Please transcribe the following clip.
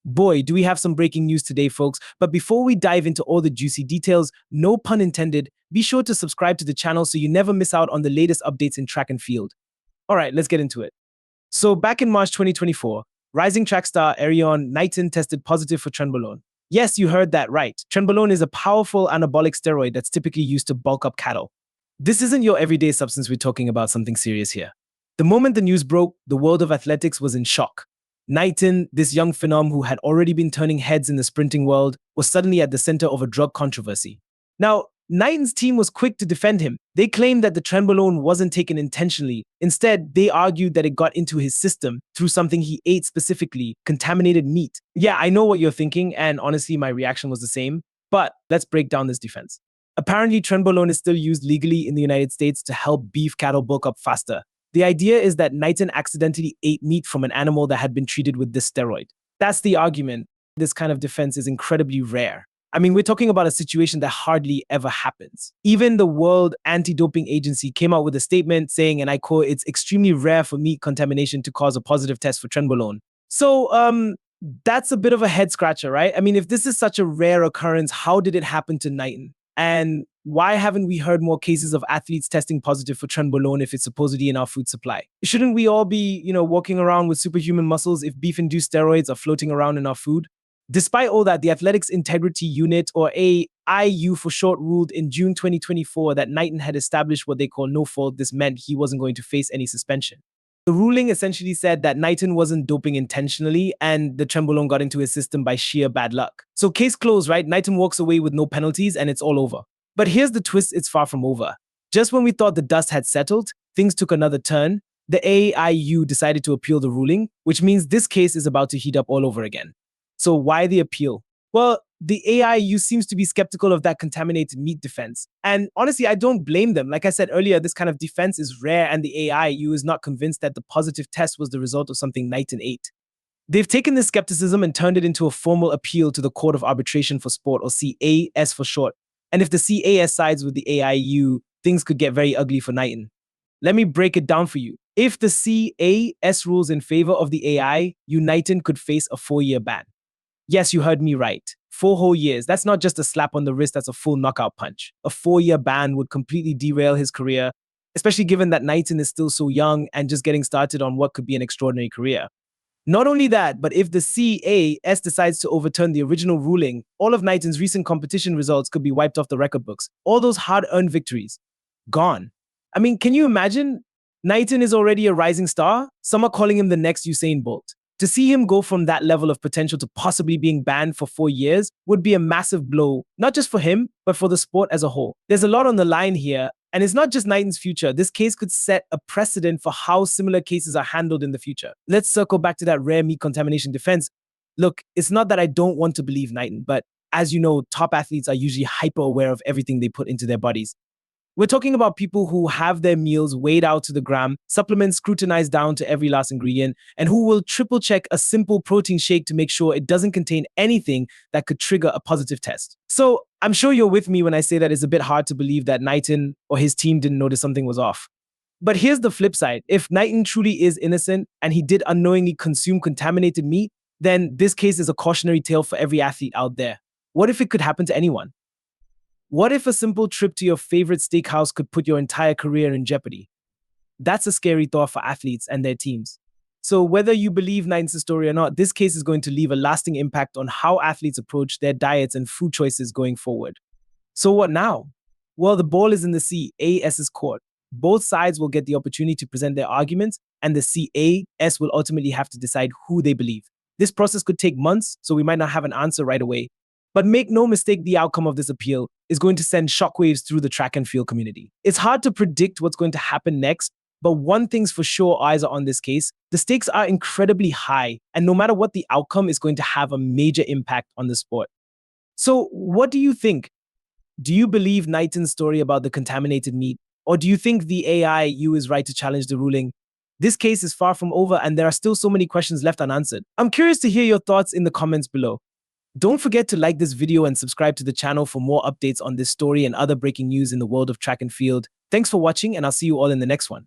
Boy, do we have some breaking news today, folks. But before we dive into all the juicy details, no pun intended, be sure to subscribe to the channel so you never miss out on the latest updates in track and field. All right, let's get into it. So back in March 2024, rising track star Erriyon Knighton tested positive for Trenbolone. Yes, you heard that right. Trenbolone is a powerful anabolic steroid that's typically used to bulk up cattle. This isn't your everyday substance, we're talking about something serious here. The moment the news broke, the world of athletics was in shock. Knighton, this young phenom who had already been turning heads in the sprinting world, was suddenly at the center of a drug controversy. Now, Knighton's team was quick to defend him. They claimed that the Trenbolone wasn't taken intentionally. Instead, they argued that it got into his system through something he ate specifically, contaminated meat. Yeah, I know what you're thinking, and honestly, my reaction was the same. But let's break down this defense. Apparently, Trenbolone is still used legally in the United States to help beef cattle bulk up faster. The idea is that Knighton accidentally ate meat from an animal that had been treated with this steroid. That's the argument. This kind of defense is incredibly rare. I mean, we're talking about a situation that hardly ever happens. Even the World Anti-Doping Agency came out with a statement saying, and I quote, "It's extremely rare for meat contamination to cause a positive test for Trenbolone." So, that's a bit of a head scratcher, right? I mean, if this is such a rare occurrence, how did it happen to Knighton? And why haven't we heard more cases of athletes testing positive for Trenbolone if it's supposedly in our food supply? Shouldn't we all be, walking around with superhuman muscles if beef-induced steroids are floating around in our food? Despite all that, the Athletics Integrity Unit, or AIU for short, ruled in June 2024 that Knighton had established what they call no fault. This meant he wasn't going to face any suspension. The ruling essentially said that Knighton wasn't doping intentionally and the Trenbolone got into his system by sheer bad luck. So case closed, right? Knighton walks away with no penalties and it's all over. But here's the twist, it's far from over. Just when we thought the dust had settled, things took another turn. The AIU decided to appeal the ruling, which means this case is about to heat up all over again. So why the appeal? Well, the AIU seems to be skeptical of that contaminated meat defense. And honestly, I don't blame them. Like I said earlier, this kind of defense is rare and the AIU is not convinced that the positive test was the result of something Knighton ate. They've taken this skepticism and turned it into a formal appeal to the Court of Arbitration for Sport, or CAS for short. And if the CAS sides with the AIU, things could get very ugly for Knighton. Let me break it down for you. If the CAS rules in favor of the AIU, Knighton could face a 4-year ban. Yes, you heard me right. 4 whole years. That's not just a slap on the wrist, that's a full knockout punch. A 4-year ban would completely derail his career, especially given that Knighton is still so young and just getting started on what could be an extraordinary career. Not only that, but if the CAS decides to overturn the original ruling, all of Knighton's recent competition results could be wiped off the record books. All those hard-earned victories, gone. I mean, can you imagine? Knighton is already a rising star. Some are calling him the next Usain Bolt. To see him go from that level of potential to possibly being banned for 4 years would be a massive blow, not just for him, but for the sport as a whole. There's a lot on the line here, and it's not just Knighton's future. This case could set a precedent for how similar cases are handled in the future. Let's circle back to that rare meat contamination defense. Look, it's not that I don't want to believe Knighton, but as you know, top athletes are usually hyper aware of everything they put into their bodies. We're talking about people who have their meals weighed out to the gram, supplements scrutinized down to every last ingredient, and who will triple check a simple protein shake to make sure it doesn't contain anything that could trigger a positive test. So I'm sure you're with me when I say that it's a bit hard to believe that Knighton or his team didn't notice something was off. But here's the flip side. If Knighton truly is innocent and he did unknowingly consume contaminated meat, then this case is a cautionary tale for every athlete out there. What if it could happen to anyone? What if a simple trip to your favorite steakhouse could put your entire career in jeopardy? That's a scary thought for athletes and their teams. So whether you believe Knighton's story or not, this case is going to leave a lasting impact on how athletes approach their diets and food choices going forward. So what now? Well, the ball is in the CAS's court. Both sides will get the opportunity to present their arguments, and the CAS will ultimately have to decide who they believe. This process could take months, so we might not have an answer right away. But make no mistake, the outcome of this appeal is going to send shockwaves through the track and field community. It's hard to predict what's going to happen next, but one thing's for sure, eyes are on this case. The stakes are incredibly high, and no matter what the outcome is going to have a major impact on the sport. So what do you think? Do you believe Knighton's story about the contaminated meat, or do you think the AIU is right to challenge the ruling? This case is far from over, and there are still so many questions left unanswered. I'm curious to hear your thoughts in the comments below. Don't forget to like this video and subscribe to the channel for more updates on this story and other breaking news in the world of track and field. Thanks for watching, and I'll see you all in the next one.